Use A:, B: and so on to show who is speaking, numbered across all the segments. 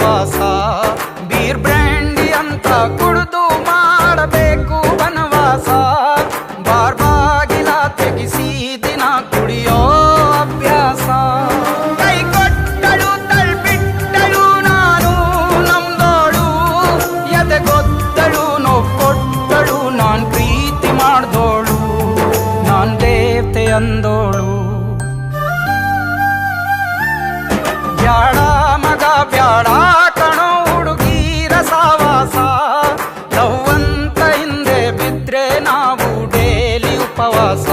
A: ಉಪವಾಸ. Beer brandy ಅಂತ ಕುಡಿದು ಮಾಡಬೇಕು ವನವಾಸ. ಬಾರ್ ಬಾಗಿಲ ತೆಗಿಸಿ ದಿನ ಕುಡಿಯೋ ಅಭ್ಯಾಸ. ಕೈ ಕೊಟ್ಟಳು ತಳ್ಬಿಟ್ಟಳು ನಾನು ನಮ್ದೋಳು. ಎದೆಗೊತ್ತಳು ನೋವು ಕೊಟ್ಟಳು ನಾನ್ ಪ್ರೀತಿ ಮಾಡ್ದೋಳು. ನಾನ್ ದೇವತೆ ಅಂದೋಳು. ಬ್ಯಾಡ ಮಗ ಬ್ಯಾಡ ಕಣೋ ಹುಡುಗೀರ ಸಾವಾಸ. ಲವ್ವಂತ ಹಿಂದೆ ಬಿದ್ರೆ ನಾವು ಡೇಲಿ ಉಪವಾಸ.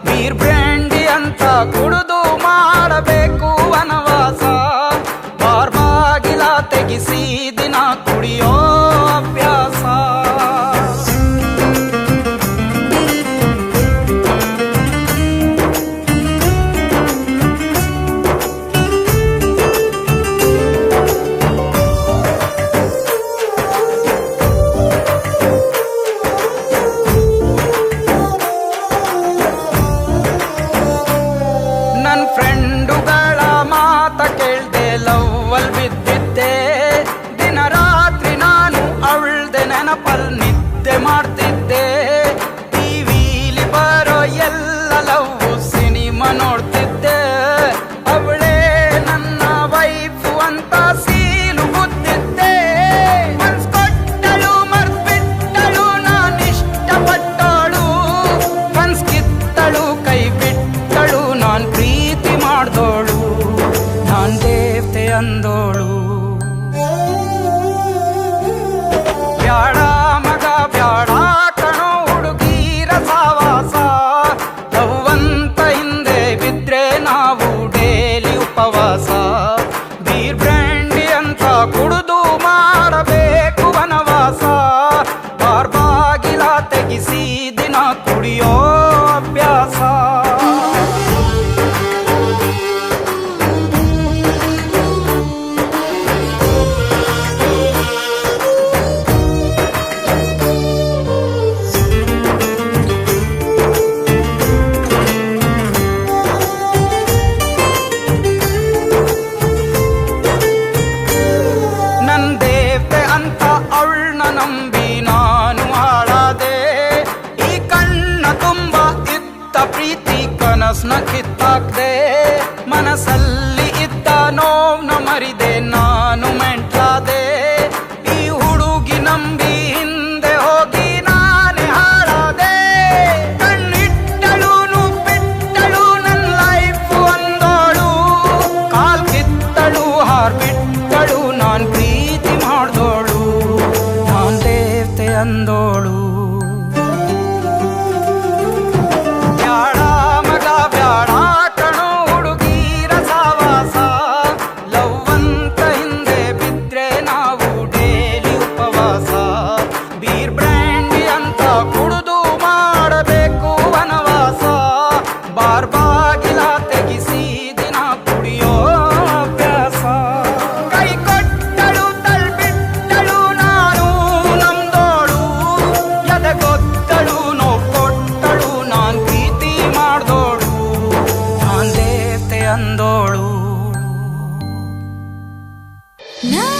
A: ಬೀರ್ ಬ್ರ್ಯಾಂಡಿ ಅಂತ ಕುಡಿದು ಮಾಡಬೇಕು ವನವಾಸ. ಬಾರ್ ಬಾಗಿಲ ತೆಗಿಸಿ ದಿನ ಕುಡಿಯೋ ಅಭ್ಯಾಸ. ನನ್ ಫ್ರೆಂಡುಗಳ ಮಾತ ಕೇಳ್ದೆ ಲವ್ವಲ್ ಬಿದ್ದಿದ್ದೆ. ದಿನ ರಾತ್ರಿ ನಾನು ಅವಳ್ದೆ ನೆನಪಲ್ ನಿದ್ದೆ ಮಾಡ್ತಿದ್ದೆ. ಟಿವಿಲಿ ಬರೋ ಎಲ್ಲ ಲವ್ ಸಿನಿಮಾ ನೋಡ್ತಿದ್ದೆ. ಅವಳೇ ನನ್ನ ವೈಫು ಅಂತ ಸೀಲು ಬುದ್ದಿದ್ದೆ. ಮನ್ಸ್ ಕೊಟ್ಟಳು ಮರ್ತ್ಬಿಟ್ಟಳು ನಾನ್ ಇಷ್ಟಪಟ್ಟಳು. ಕನ್ಸ್ ಕಿತ್ತಳು ಕೈ ಬಿಟ್ಟಳು ನಾನ್ ಪ್ರೀತಿ ಮಾಡ್ದೋಳು. ನಾನ್ ದೇವತೆ ಅಂದೋಳು. ಬ್ಯಾಡ ಮಗ ಬ್ಯಾಡ ಕಣೋ ಹುಡುಗೀರ ಸಾವಾಸ. ಲವ್ವಂತ ಹಿಂದೆ ಬಿದ್ರೆ ನಾವು ಡೇಲಿ ಉಪವಾಸ. ಬೀರ್ ಬ್ರ್ಯಾಂಡಿ ಅಂತ ಕುಡಿದು ಮಾಡಬೇಕು ವನವಾಸ. ಬಾರ್ ಬಾಗಿಲ ತೆಗಿಸಿ ದಿನ ಕುಡಿಯೋ ಅಭ್ಯಾಸ. ನನ್ ದೇವತೆ ಅಂತ ಅವಳನ್ನ ನಂಬಿ ನಾನು ಹಾಳಾದೆ. ಈ ಕಣ್ಣ ತುಂಬ ಇದ್ದ ಪ್ರೀತಿ ಕನಸ್ನ ಕಿತ್ತಾಕ್ದೆ. ಮನಸ್ಸಲ್ಲಿ ಇದ್ದ ನೋವ್ನ ಮರಿದೆ ನಾನು ಮೆಂಟ್ಲಾದೆ. ಈ ಹುಡುಗಿ ನಂಬಿ ಹಿಂದೆ ಹೋಗಿ ನಾನೇ ಹಾಳಾದೆ. ಕಣ್ಣಿಟ್ಟಳು ಬಿಟ್ಟಳು ನನ್ ಲೈಫು ಅಂದೋಳು. ಕಾಲ್ ಕಿತ್ತಳು ಹಾರ್ಬಿಟ್ಟಳು ನಾನ್ ಪ್ರೀತಿ ಮಾಡ್ದೋಳು. ನಾನ್ ದೇವತೆ ಅಂದೋಳು. ಬ್ಯಾಡ ಮಗ ಬ್ಯಾಡ ಕಣೋ ಹುಡುಗೀರ ಸಾವಾಸ. ಲವ್ವಂತ ಹಿಂದೆ ಬಿದ್ರೆ ನಾವು ಡೇಲಿ ಉಪವಾಸ. ಬೀರ್ ಬ್ರ್ಯಾಂಡಿ ಅಂತ ಕುಡಿದು ಮಾಡಬೇಕು ವನವಾಸ. ಬಾರ್ ಬಾಗಿಲ ತೆಗಿಸಿ ದಿನ ಕುಡಿಯೋ ಅಭ್ಯಾಸ. ಕೈ ಕೊಟ್ಟಳು ತಳ್ಬಿಟ್ಟಳು ನಾನು ನಮ್ದೋಳು. ಎದೆಗೊತ್ತಳು ನೋವು ಕೊಟ್ಟಳು ನಾನ್ ಪ್ರೀತಿ ಮಾಡ್ದೋಳು. ನಾನ್ ದೇವತೆ ಅಂದೋಳು.
B: No.